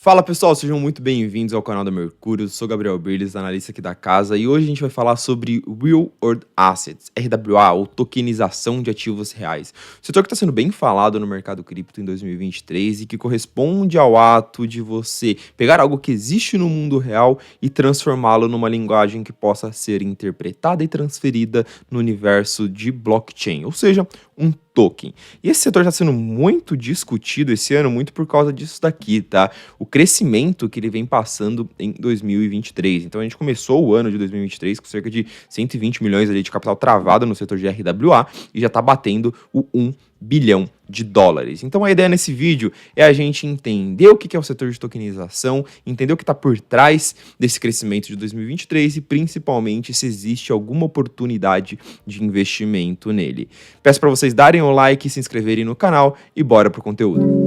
Fala pessoal, sejam muito bem-vindos ao canal da Mercúrio. Eu sou Gabriel Birles, analista aqui da casa, e hoje a gente vai falar sobre Real World Assets, RWA, ou tokenização de ativos reais. Setor que está sendo bem falado no mercado cripto em 2023 e que corresponde ao ato de você pegar algo que existe no mundo real e transformá-lo numa linguagem que possa ser interpretada e transferida no universo de blockchain, ou seja, um token. E esse setor está sendo muito discutido esse ano, muito por causa disso daqui, tá? O crescimento que ele vem passando em 2023. Então a gente começou o ano de 2023 com cerca de 120 milhões ali de capital travado no setor de RWA e já está batendo o 1 bilhão de dólares. Então a ideia nesse vídeo é a gente entender o que é o setor de tokenização, entender o que está por trás desse crescimento de 2023 e principalmente se existe alguma oportunidade de investimento nele. Peço para vocês darem o like, se inscreverem no canal e bora pro conteúdo.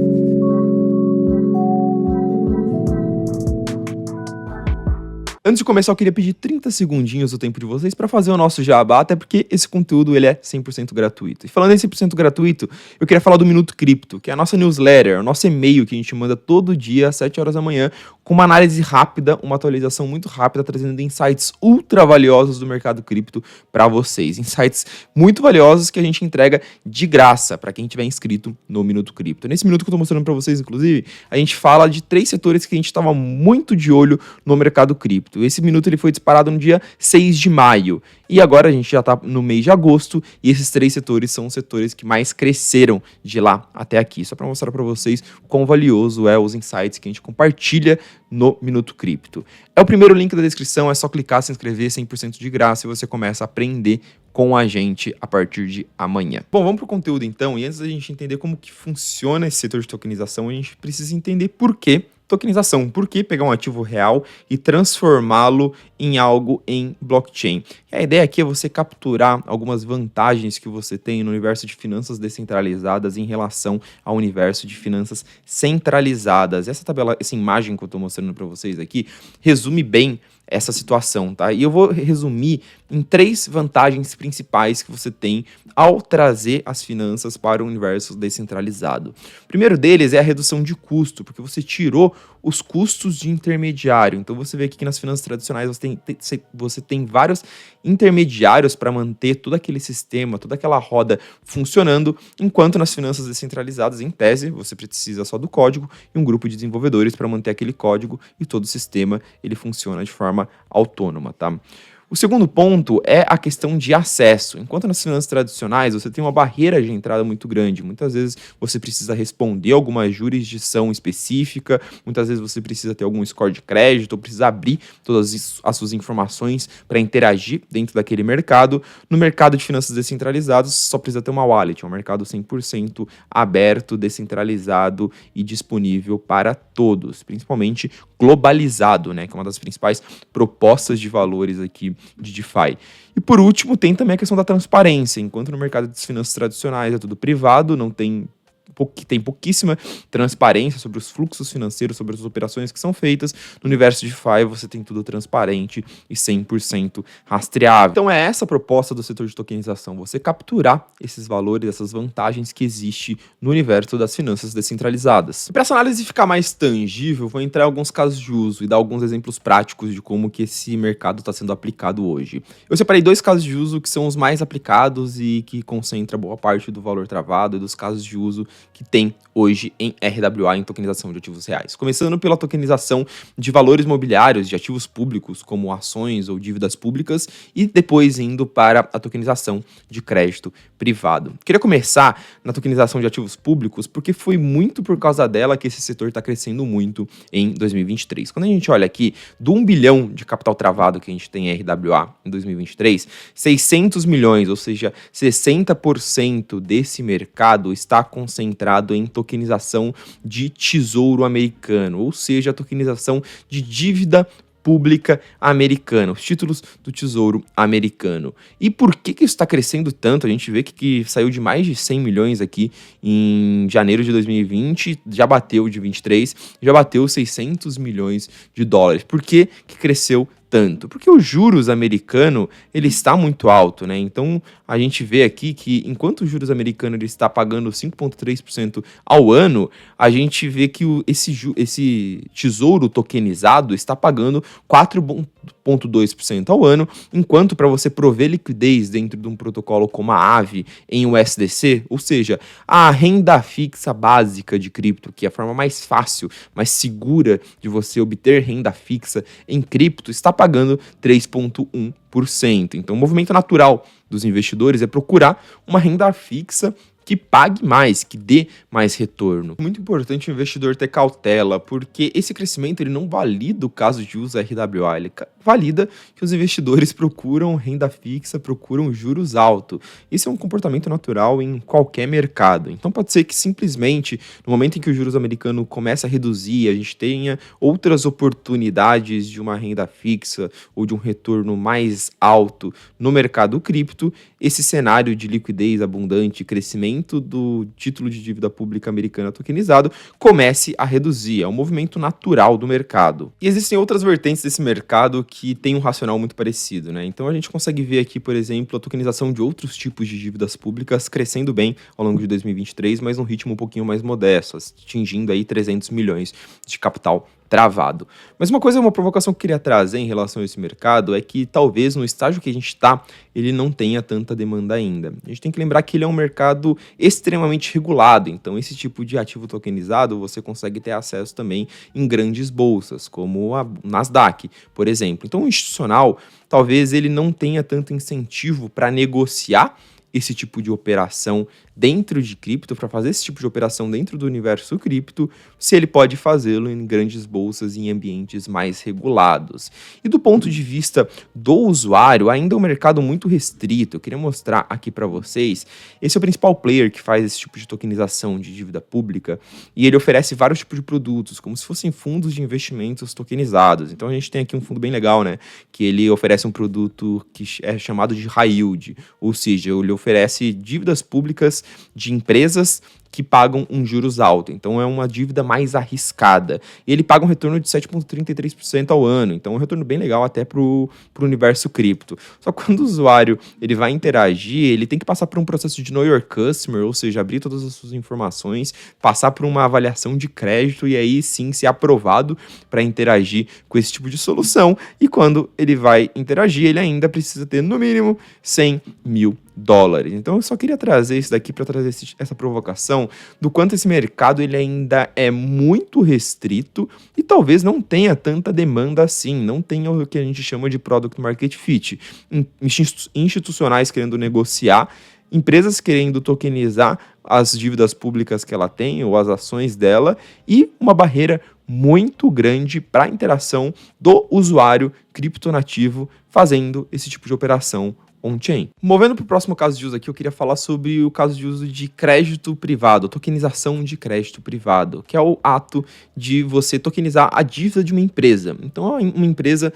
Antes de começar, eu queria pedir 30 segundinhos do tempo de vocês para fazer o nosso jabá, até porque esse conteúdo ele é 100% gratuito. E falando em 100% gratuito, eu queria falar do Minuto Cripto, que é a nossa newsletter, o nosso e-mail que a gente manda todo dia às 7 horas da manhã, com uma análise rápida, uma atualização muito rápida, trazendo insights ultra valiosos do mercado cripto para vocês. Insights muito valiosos que a gente entrega de graça para quem tiver inscrito no Minuto Cripto. Nesse minuto que eu estou mostrando para vocês, inclusive, a gente fala de 3 setores que a gente estava muito de olho no mercado cripto. Esse minuto ele foi disparado no dia 6 de maio. E agora a gente já está no mês de agosto e esses 3 setores são os setores que mais cresceram de lá até aqui. Só para mostrar para vocês o quão valioso é os insights que a gente compartilha no Minuto Cripto. É o primeiro link da descrição, é só clicar, se inscrever 100% de graça e você começa a aprender com a gente a partir de amanhã. Bom, vamos para o conteúdo então, e antes da gente entender como que funciona esse setor de tokenização, a gente precisa entender por que tokenização. Por que pegar um ativo real e transformá-lo em algo em blockchain? E a ideia aqui é você capturar algumas vantagens que você tem no universo de finanças descentralizadas em relação ao universo de finanças centralizadas. Essa tabela, essa imagem que eu estou mostrando para vocês aqui, resume bem essa situação, tá? E eu vou resumir em 3 vantagens principais que você tem ao trazer as finanças para o universo descentralizado. O primeiro deles é a redução de custo, porque você tirou os custos de intermediário. Então você vê aqui que nas finanças tradicionais você tem vários intermediários para manter todo aquele sistema, toda aquela roda funcionando, enquanto nas finanças descentralizadas, em tese, você precisa só do código e um grupo de desenvolvedores para manter aquele código e todo o sistema ele funciona de forma autônoma, tá? O segundo ponto é a questão de acesso. Enquanto nas finanças tradicionais você tem uma barreira de entrada muito grande, muitas vezes você precisa responder alguma jurisdição específica, muitas vezes você precisa ter algum score de crédito, ou precisa abrir todas as suas informações para interagir dentro daquele mercado. No mercado de finanças descentralizadas, você só precisa ter uma wallet, é um mercado 100% aberto, descentralizado e disponível para todos, principalmente globalizado, né, que é uma das principais propostas de valores aqui de DeFi. E por último, tem também a questão da transparência. Enquanto no mercado das finanças tradicionais é tudo privado, não tem pouquíssima transparência sobre os fluxos financeiros, sobre as operações que são feitas. No universo de DeFi você tem tudo transparente e 100% rastreável. Então é essa a proposta do setor de tokenização, você capturar esses valores, essas vantagens que existem no universo das finanças descentralizadas. Para essa análise ficar mais tangível, vou entrar em alguns casos de uso e dar alguns exemplos práticos de como que esse mercado está sendo aplicado hoje. Eu separei 2 casos de uso que são os mais aplicados e que concentram boa parte do valor travado e dos casos de uso que tem hoje em RWA, em tokenização de ativos reais. Começando pela tokenização de valores mobiliários, de ativos públicos, como ações ou dívidas públicas, e depois indo para a tokenização de crédito privado. Queria começar na tokenização de ativos públicos, porque foi muito por causa dela que esse setor está crescendo muito em 2023. Quando a gente olha aqui, do 1 bilhão de capital travado que a gente tem em RWA em 2023, 600 milhões, ou seja, 60% desse mercado está concentrado em tokenização de tesouro americano, ou seja, a tokenização de dívida pública americana, os títulos do Tesouro Americano. E por que isso está crescendo tanto? A gente vê que saiu de mais de 100 milhões aqui em janeiro de 2020, já bateu de 23, já bateu 600 milhões de dólares. Por que cresceu tanto? Porque o juros americano, ele está muito alto, né? Então, a gente vê aqui que enquanto o juros americano ele está pagando 5,3% ao ano, a gente vê que esse tesouro tokenizado está pagando 4,2% ao ano, enquanto para você prover liquidez dentro de um protocolo como a Aave em USDC, ou seja, a renda fixa básica de cripto, que é a forma mais fácil, mais segura de você obter renda fixa em cripto, está pagando 3,1%. Então, o movimento natural dos investidores é procurar uma renda fixa que pague mais, que dê mais retorno. Muito importante o investidor ter cautela, porque esse crescimento ele não valida o caso de uso RWA, ele valida que os investidores procuram renda fixa, procuram juros altos. Esse é um comportamento natural em qualquer mercado. Então pode ser que simplesmente, no momento em que o juros americano começa a reduzir, a gente tenha outras oportunidades de uma renda fixa ou de um retorno mais alto no mercado cripto, esse cenário de liquidez abundante, crescimento do título de dívida pública americana tokenizado comece a reduzir. É um movimento natural do mercado. E existem outras vertentes desse mercado que tem um racional muito parecido, né? Então a gente consegue ver aqui, por exemplo, a tokenização de outros tipos de dívidas públicas crescendo bem ao longo de 2023, mas num ritmo um pouquinho mais modesto, atingindo aí 300 milhões de capital travado. Mas uma provocação que eu queria trazer em relação a esse mercado é que talvez no estágio que a gente está, ele não tenha tanta demanda ainda. A gente tem que lembrar que ele é um mercado extremamente regulado, então esse tipo de ativo tokenizado você consegue ter acesso também em grandes bolsas, como a Nasdaq, por exemplo. Então o institucional, talvez ele não tenha tanto incentivo para negociar esse tipo de operação dentro de cripto, para fazer esse tipo de operação dentro do universo cripto, se ele pode fazê-lo em grandes bolsas e em ambientes mais regulados. E do ponto de vista do usuário, ainda é um mercado muito restrito. Eu queria mostrar aqui para vocês, esse é o principal player que faz esse tipo de tokenização de dívida pública, e ele oferece vários tipos de produtos, como se fossem fundos de investimentos tokenizados. Então a gente tem aqui um fundo bem legal, né, que ele oferece um produto que é chamado de high yield, ou seja, ele oferece dívidas públicas de empresas que pagam um juros alto, então é uma dívida mais arriscada. E ele paga um retorno de 7,33% ao ano, então é um retorno bem legal até para o universo cripto. Só que quando o usuário ele vai interagir, ele tem que passar por um processo de Know Your Customer, ou seja, abrir todas as suas informações, passar por uma avaliação de crédito e aí sim ser aprovado para interagir com esse tipo de solução. E quando ele vai interagir, ele ainda precisa ter no mínimo 100 mil dólares. Então eu só queria trazer isso daqui para trazer essa provocação do quanto esse mercado ele ainda é muito restrito e talvez não tenha tanta demanda assim, não tenha o que a gente chama de product market fit. Institucionais querendo negociar, empresas querendo tokenizar as dívidas públicas que ela tem ou as ações dela e uma barreira muito grande para a interação do usuário criptonativo fazendo esse tipo de operação on-chain. Movendo para o próximo caso de uso aqui, eu queria falar sobre o caso de uso de crédito privado, tokenização de crédito privado, que é o ato de você tokenizar a dívida de uma empresa. Então, uma empresa,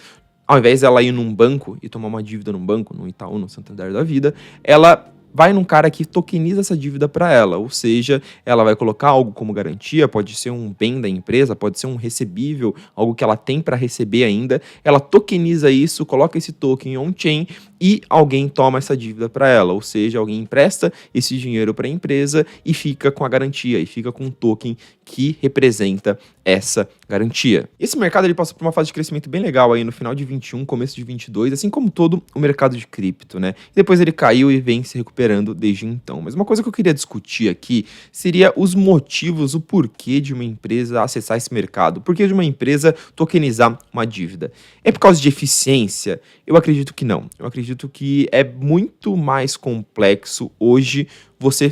ao invés dela ir num banco e tomar uma dívida num banco, no Itaú, no Santander da vida, ela vai num cara que tokeniza essa dívida para ela, ou seja, ela vai colocar algo como garantia, pode ser um bem da empresa, pode ser um recebível, algo que ela tem para receber ainda, ela tokeniza isso, coloca esse token on-chain e alguém toma essa dívida para ela, ou seja, alguém empresta esse dinheiro para a empresa e fica com a garantia, e fica com um token que representa essa garantia. Esse mercado ele passou por uma fase de crescimento bem legal aí no final de 21, começo de 22, assim como todo o mercado de cripto, né? Depois ele caiu e vem se recuperando desde então. Mas uma coisa que eu queria discutir aqui seria os motivos, o porquê de uma empresa acessar esse mercado, porquê de uma empresa tokenizar uma dívida. É por causa de eficiência? Eu acredito que não. Eu acredito que é muito mais complexo hoje você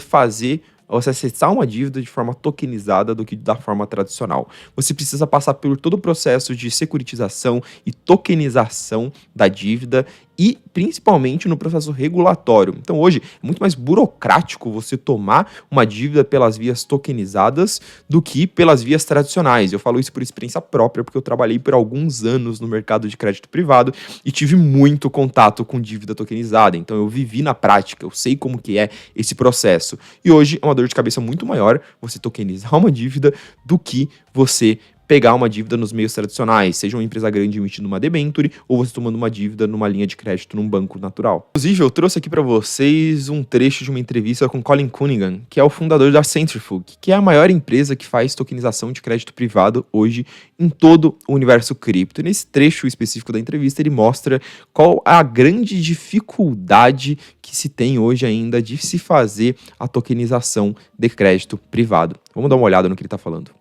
acessar uma dívida de forma tokenizada do que da forma tradicional. Você precisa passar por todo o processo de securitização e tokenização da dívida e principalmente no processo regulatório. Então hoje é muito mais burocrático você tomar uma dívida pelas vias tokenizadas do que pelas vias tradicionais. Eu falo isso por experiência própria, porque eu trabalhei por alguns anos no mercado de crédito privado e tive muito contato com dívida tokenizada. Então eu vivi na prática, eu sei como que é esse processo. E hoje é uma dor de cabeça muito maior você tokenizar uma dívida do que você pegar uma dívida nos meios tradicionais, seja uma empresa grande emitindo uma debenture ou você tomando uma dívida numa linha de crédito num banco natural. Inclusive, eu trouxe aqui para vocês um trecho de uma entrevista com Colin Cunningham, que é o fundador da Centrifuge, que é a maior empresa que faz tokenização de crédito privado hoje em todo o universo cripto. E nesse trecho específico da entrevista, ele mostra qual a grande dificuldade que se tem hoje ainda de se fazer a tokenização de crédito privado. Vamos dar uma olhada no que ele está falando.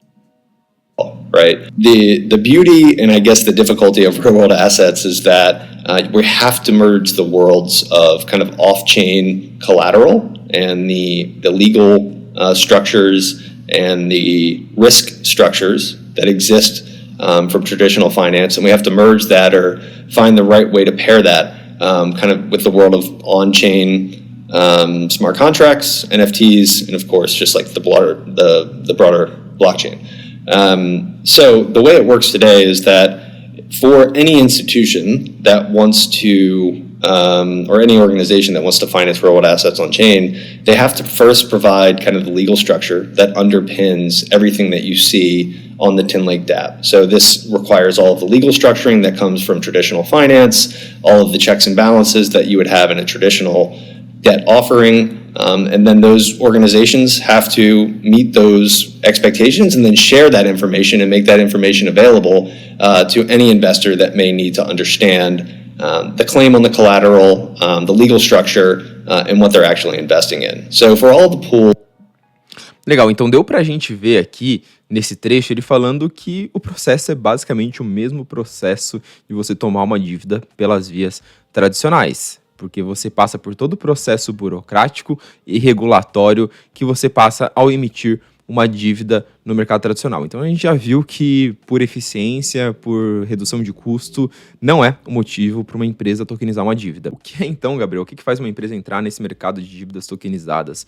Right. The beauty and I guess the difficulty of real world assets is that we have to merge the worlds of kind of off-chain collateral and the legal structures and the risk structures that exist from traditional finance, and we have to merge that or find the right way to pair that kind of with the world of on-chain smart contracts, NFTs, and of course just like the broader blockchain. So the way it works today is that for any institution that wants to, or any organization that wants to finance real world assets on chain, they have to first provide kind of the legal structure that underpins everything that you see on the Tinlake dApp. So this requires all of the legal structuring that comes from traditional finance, all of the checks and balances that you would have in a traditional debt offering, and then those organizations have to meet those expectations and then share that information and make that information available to any investor that may need to understand the claim on the collateral, the legal structure, and what they're actually investing in. So for all the pool. Legal, então deu pra gente ver aqui nesse trecho ele falando que o processo é basicamente o mesmo processo de você tomar uma dívida pelas vias tradicionais, porque você passa por todo o processo burocrático e regulatório que você passa ao emitir uma dívida no mercado tradicional. Então a gente já viu que por eficiência, por redução de custo, não é o motivo para uma empresa tokenizar uma dívida. O que é então, Gabriel? O que faz uma empresa entrar nesse mercado de dívidas tokenizadas?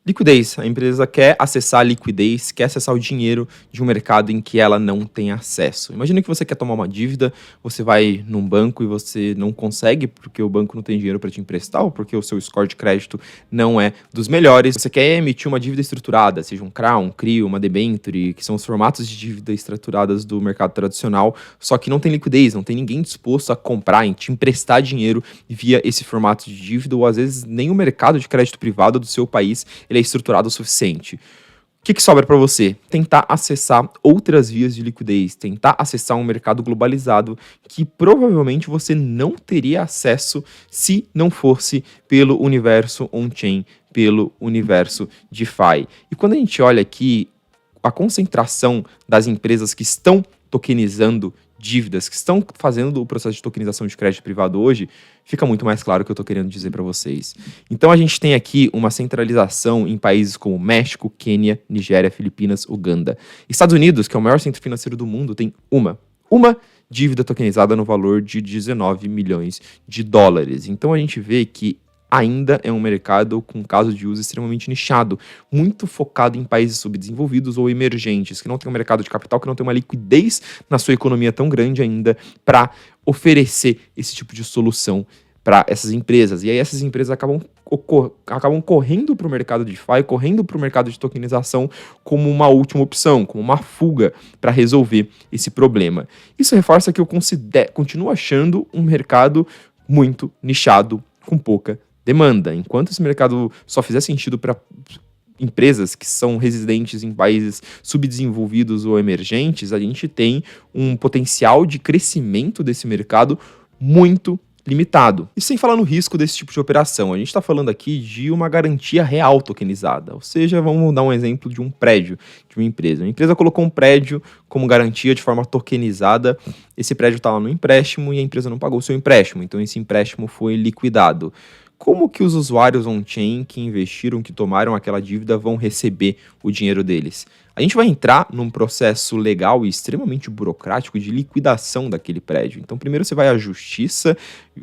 Liquidez. A empresa quer acessar a liquidez, quer acessar o dinheiro de um mercado em que ela não tem acesso. Imagina que você quer tomar uma dívida, você vai num banco e você não consegue porque o banco não tem dinheiro para te emprestar ou porque o seu score de crédito não é dos melhores. Você quer emitir uma dívida estruturada, seja um CRA, um CRI, uma debenture, que são os formatos de dívida estruturadas do mercado tradicional, só que não tem liquidez, não tem ninguém disposto a comprar e te emprestar dinheiro via esse formato de dívida, ou às vezes nem o mercado de crédito privado do seu país ele é estruturado o suficiente. O que sobra para você? Tentar acessar outras vias de liquidez, tentar acessar um mercado globalizado que provavelmente você não teria acesso se não fosse pelo universo on-chain, pelo universo DeFi. E quando a gente olha aqui a concentração das empresas que estão tokenizando dívidas, que estão fazendo o processo de tokenização de crédito privado hoje, fica muito mais claro o que eu estou querendo dizer para vocês. Então a gente tem aqui uma centralização em países como México, Quênia, Nigéria, Filipinas, Uganda. Estados Unidos, que é o maior centro financeiro do mundo, tem uma dívida tokenizada no valor de 19 milhões de dólares. Então a gente vê que ainda é um mercado com caso de uso extremamente nichado, muito focado em países subdesenvolvidos ou emergentes, que não tem um mercado de capital, que não tem uma liquidez na sua economia tão grande ainda para oferecer esse tipo de solução para essas empresas. E aí essas empresas acabam correndo para o mercado de DeFi, correndo para o mercado de tokenização como uma última opção, como uma fuga para resolver esse problema. Isso reforça que eu continuo achando um mercado muito nichado, com pouca demanda. Enquanto esse mercado só fizer sentido para empresas que são residentes em países subdesenvolvidos ou emergentes, a gente tem um potencial de crescimento desse mercado muito limitado. E sem falar no risco desse tipo de operação, a gente está falando aqui de uma garantia real tokenizada, ou seja, vamos dar um exemplo de um prédio, de uma empresa. Uma empresa colocou um prédio como garantia de forma tokenizada, esse prédio está lá no empréstimo e a empresa não pagou o seu empréstimo, então esse empréstimo foi liquidado. Como que os usuários on-chain que investiram, que tomaram aquela dívida, vão receber o dinheiro deles? A gente vai entrar num processo legal e extremamente burocrático de liquidação daquele prédio. Então, primeiro você vai à justiça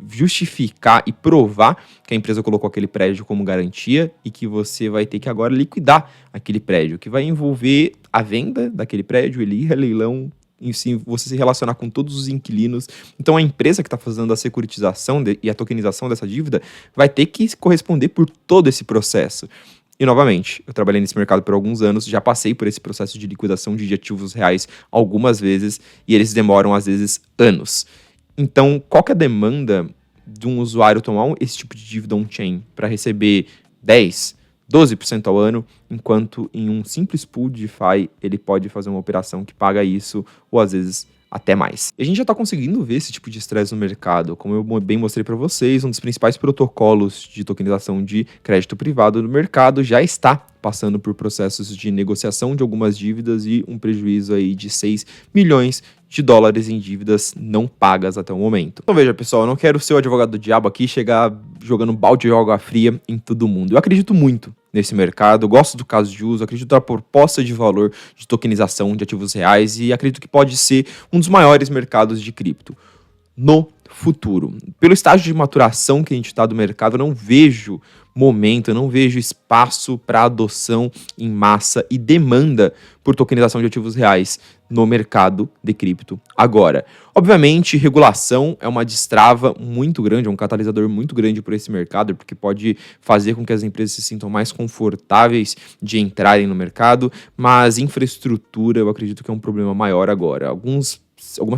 justificar e provar que a empresa colocou aquele prédio como garantia e que você vai ter que agora liquidar aquele prédio, que vai envolver a venda daquele prédio, ele ir a leilão, em si, você se relacionar com todos os inquilinos. Então a empresa que está fazendo a securitização e a tokenização dessa dívida vai ter que corresponder por todo esse processo. E, novamente, eu trabalhei nesse mercado por alguns anos, já passei por esse processo de liquidação de ativos reais algumas vezes, e eles demoram, às vezes, anos. Então, qual que é a demanda de um usuário tomar esse tipo de dívida on-chain para receber 10, 12% ao ano, enquanto em um simples pool de DeFi ele pode fazer uma operação que paga isso, ou às vezes até mais. E a gente já está conseguindo ver esse tipo de estresse no mercado. Como eu bem mostrei para vocês, um dos principais protocolos de tokenização de crédito privado no mercado já está passando por processos de negociação de algumas dívidas e um prejuízo aí de 6 milhões de dólares em dívidas não pagas até o momento. Então veja, pessoal, eu não quero ser o advogado do diabo aqui, chegar jogando balde de água fria em todo mundo. Eu acredito muito nesse mercado, eu gosto do caso de uso, acredito na proposta de valor de tokenização de ativos reais e acredito que pode ser um dos maiores mercados de cripto no futuro. Pelo estágio de maturação que a gente está do mercado, eu não vejo momento, eu não vejo espaço para adoção em massa e demanda por tokenização de ativos reais no mercado de cripto agora. Obviamente, regulação é uma destrava muito grande, é um catalisador muito grande para esse mercado, porque pode fazer com que as empresas se sintam mais confortáveis de entrarem no mercado, mas infraestrutura eu acredito que é um problema maior agora. Algumas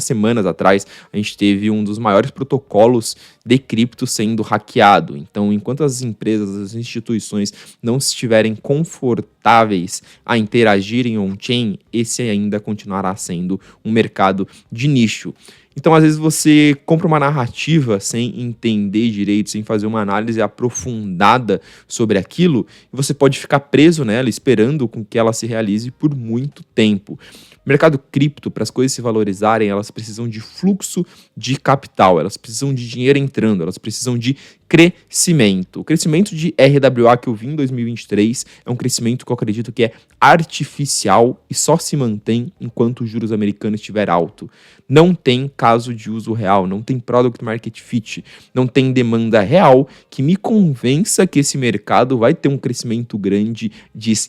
semanas atrás, a gente teve um dos maiores protocolos de cripto sendo hackeado. Então, enquanto as empresas, as instituições não estiverem confortáveis a interagirem on-chain, esse ainda continuará sendo um mercado de nicho. Então, às vezes, você compra uma narrativa sem entender direito, sem fazer uma análise aprofundada sobre aquilo, e você pode ficar preso nela, esperando com que ela se realize por muito tempo. Mercado cripto, para as coisas se valorizarem, elas precisam de fluxo de capital, elas precisam de dinheiro entrando, elas precisam de crescimento. O crescimento de RWA que eu vi em 2023 é um crescimento que eu acredito que é artificial e só se mantém enquanto os juros americanos estiver alto. Não tem caso de uso real, não tem product market fit, não tem demanda real que me convença que esse mercado vai ter um crescimento grande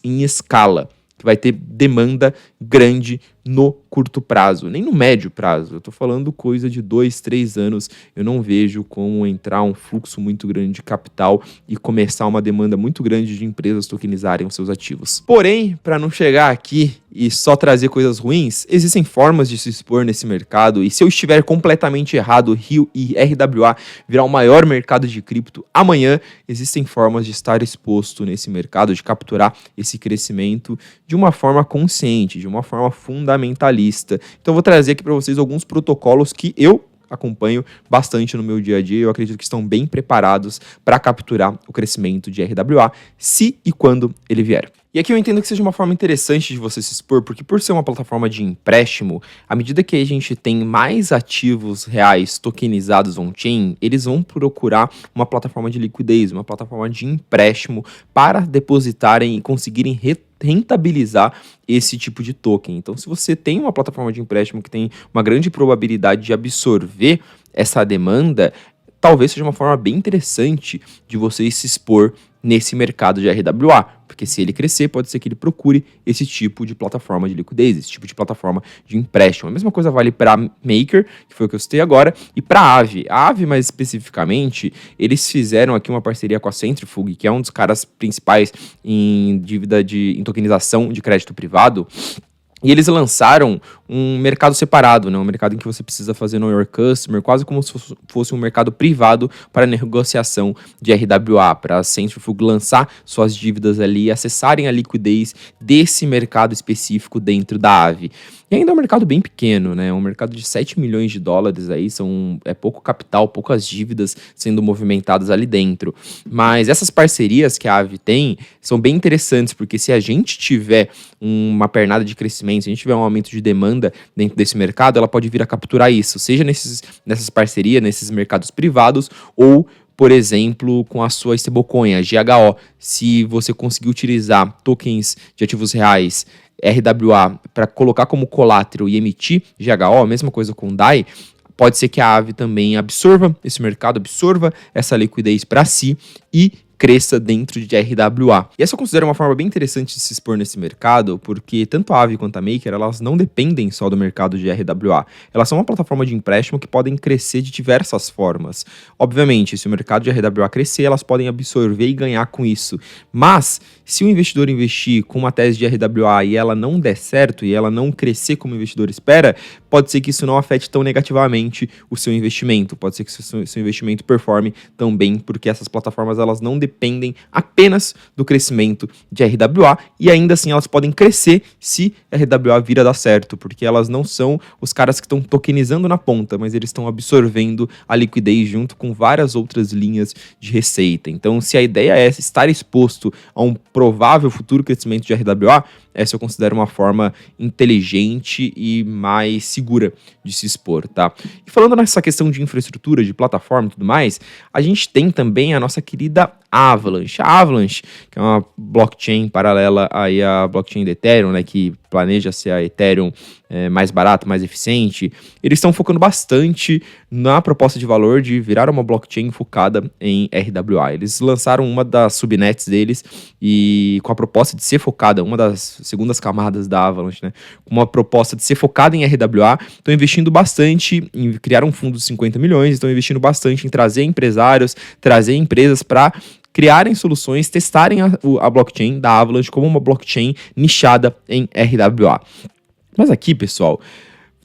em escala, que vai ter demanda grande no curto prazo, nem no médio prazo. Eu tô falando coisa de 2, 3 anos. Eu não vejo como entrar um fluxo muito grande de capital e começar uma demanda muito grande de empresas tokenizarem os seus ativos. Porém, para não chegar aqui e só trazer coisas ruins, existem formas de se expor nesse mercado, e se eu estiver completamente errado, RIO e RWA virar o maior mercado de cripto amanhã, existem formas de estar exposto nesse mercado, de capturar esse crescimento de uma forma consciente, de uma forma fundamentalista. Então eu vou trazer aqui para vocês alguns protocolos que eu acompanho bastante no meu dia a dia. Eu acredito que estão bem preparados para capturar o crescimento de RWA, se e quando ele vier. E aqui eu entendo que seja uma forma interessante de você se expor, porque por ser uma plataforma de empréstimo, à medida que a gente tem mais ativos reais tokenizados on-chain, eles vão procurar uma plataforma de liquidez, uma plataforma de empréstimo para depositarem e conseguirem rentabilizar esse tipo de token. Então, se você tem uma plataforma de empréstimo que tem uma grande probabilidade de absorver essa demanda, talvez seja uma forma bem interessante de você se expor nesse mercado de RWA, porque se ele crescer, pode ser que ele procure esse tipo de plataforma de liquidez, esse tipo de plataforma de empréstimo. A mesma coisa vale para Maker, que foi o que eu citei agora, e para a Aave. A Aave, mais especificamente, eles fizeram aqui uma parceria com a Centrifuge, que é um dos caras principais em em tokenização de crédito privado. E eles lançaram um mercado separado, né? Um mercado em que você precisa fazer Know Your Customer, quase como se fosse um mercado privado para negociação de RWA, para a Centrifuge lançar suas dívidas ali e acessarem a liquidez desse mercado específico dentro da Aave. E ainda é um mercado bem pequeno, né? Um mercado de 7 milhões de dólares aí, é pouco capital, poucas dívidas sendo movimentadas ali dentro. Mas essas parcerias que a Aave tem são bem interessantes, porque se a gente tiver uma pernada de crescimento, se a gente tiver um aumento de demanda dentro desse mercado, ela pode vir a capturar isso, seja nessas parcerias, nesses mercados privados, ou por exemplo, com a sua stablecoin, a GHO. Se você conseguir utilizar tokens de ativos reais RWA para colocar como collateral e emitir GHO, a mesma coisa com DAI, pode ser que a Aave também absorva esse mercado, absorva essa liquidez para si e cresça dentro de RWA. E essa eu considero uma forma bem interessante de se expor nesse mercado, porque tanto a Aave quanto a Maker, elas não dependem só do mercado de RWA. Elas são uma plataforma de empréstimo que podem crescer de diversas formas. Obviamente, se o mercado de RWA crescer, elas podem absorver e ganhar com isso. Mas, se o investidor investir com uma tese de RWA e ela não der certo, e ela não crescer como o investidor espera, pode ser que isso não afete tão negativamente o seu investimento. Pode ser que o seu investimento performe tão bem, porque essas plataformas elas não dependem apenas do crescimento de RWA, e ainda assim elas podem crescer se RWA vir a dar certo, porque elas não são os caras que estão tokenizando na ponta, mas eles estão absorvendo a liquidez junto com várias outras linhas de receita. Então, se a ideia é estar exposto a um provável futuro crescimento de RWA, essa eu considero uma forma inteligente e mais segura de se expor, tá? E falando nessa questão de infraestrutura, de plataforma e tudo mais, a gente tem também a nossa querida Avalanche. A Avalanche, que é uma blockchain paralela aí à blockchain da Ethereum, né, que planeja ser a Ethereum mais barata, mais eficiente, eles estão focando bastante na proposta de valor de virar uma blockchain focada em RWA. Eles lançaram uma das subnets deles e com a proposta de ser focada, uma das segundas camadas da Avalanche, né, com uma proposta de ser focada em RWA, estão investindo bastante em criar um fundo de 50 milhões, estão investindo bastante em trazer empresários, trazer empresas para criarem soluções, testarem a blockchain da Avalanche como uma blockchain nichada em RWA. Mas aqui, pessoal,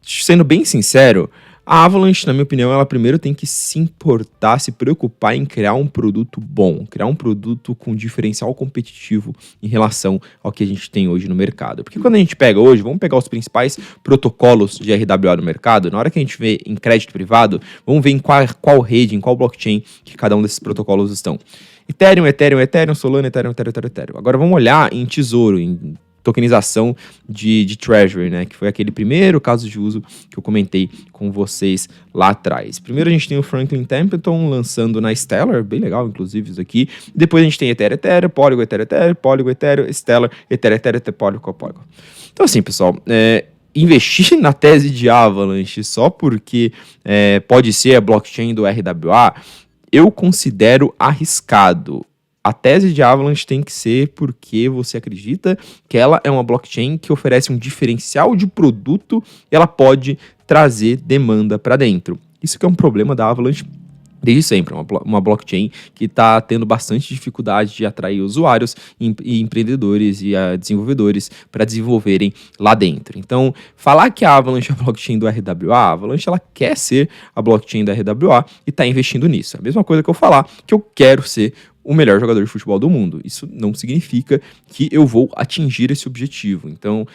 sendo bem sincero, a Avalanche, na minha opinião, ela primeiro tem que se importar, se preocupar em criar um produto bom, criar um produto com diferencial competitivo em relação ao que a gente tem hoje no mercado. Porque quando a gente pega hoje, vamos pegar os principais protocolos de RWA no mercado, na hora que a gente vê em crédito privado, vamos ver em qual rede, em qual blockchain que cada um desses protocolos estão. Ethereum, Solana, Ethereum. Agora vamos olhar em tesouro, em tokenização de Treasury, né, que foi aquele primeiro caso de uso que eu comentei com vocês lá atrás. Primeiro a gente tem o Franklin Templeton lançando na Stellar, bem legal inclusive isso aqui. Depois a gente tem Ethereum, Polygon, Ethereum, Stellar, Ethereum, Polygon. Então assim, pessoal, investir na tese de Avalanche só porque pode ser a blockchain do RWA, eu considero arriscado. A tese de Avalanche tem que ser porque você acredita que ela é uma blockchain que oferece um diferencial de produto e ela pode trazer demanda para dentro. Isso que é um problema da Avalanche desde sempre, uma blockchain que está tendo bastante dificuldade de atrair usuários e empreendedores e desenvolvedores para desenvolverem lá dentro. Então, falar que a Avalanche é a blockchain do RWA, a Avalanche ela quer ser a blockchain do RWA e está investindo nisso. É a mesma coisa que eu falar que eu quero ser o melhor jogador de futebol do mundo. Isso não significa que eu vou atingir esse objetivo. Então,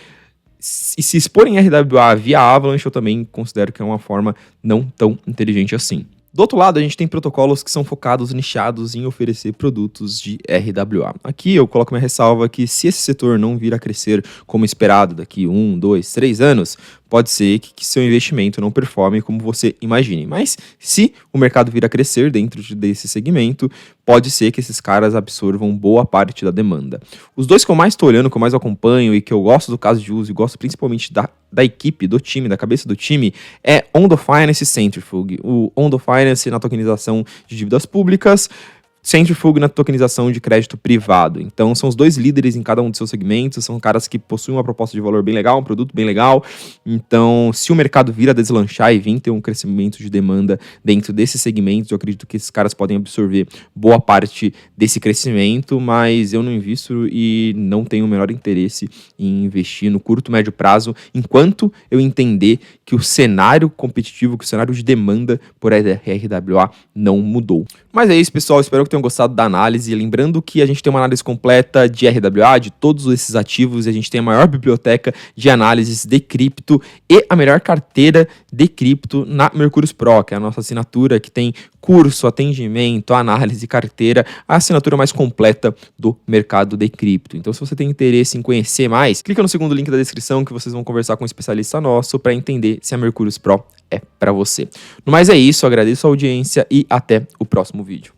se expor em RWA via Avalanche, eu também considero que é uma forma não tão inteligente assim. Do outro lado, a gente tem protocolos que são focados, nichados em oferecer produtos de RWA. Aqui eu coloco minha ressalva que se esse setor não vir a crescer como esperado daqui 1, 2, 3 anos, pode ser que seu investimento não performe como você imagine. Mas se o mercado vir a crescer dentro desse segmento, pode ser que esses caras absorvam boa parte da demanda. Os dois que eu mais estou olhando, que eu mais acompanho e que eu gosto do caso de uso e gosto principalmente da equipe, do time, da cabeça do time, é Ondo Finance e Centrifuge. O Ondo Finance na tokenização de dívidas públicas, Centrifuge na tokenização de crédito privado. Então, são os dois líderes em cada um dos seus segmentos, são caras que possuem uma proposta de valor bem legal, um produto bem legal. Então, se o mercado vir a deslanchar e vir ter um crescimento de demanda dentro desses segmentos, eu acredito que esses caras podem absorver boa parte desse crescimento, mas eu não invisto e não tenho o menor interesse em investir no curto, médio prazo, enquanto eu entender que o cenário competitivo, que o cenário de demanda por RWA não mudou. Mas é isso, pessoal. Espero que tenham gostado da análise. Lembrando que a gente tem uma análise completa de RWA, de todos esses ativos, e a gente tem a maior biblioteca de análises de cripto e a melhor carteira de cripto na Mercúrios Pro, que é a nossa assinatura que tem curso, atendimento, análise, carteira, a assinatura mais completa do mercado de cripto. Então, se você tem interesse em conhecer mais, clica no segundo link da descrição que vocês vão conversar com um especialista nosso para entender se a Mercúrios Pro é para você. No mais é isso, agradeço a audiência e até o próximo vídeo.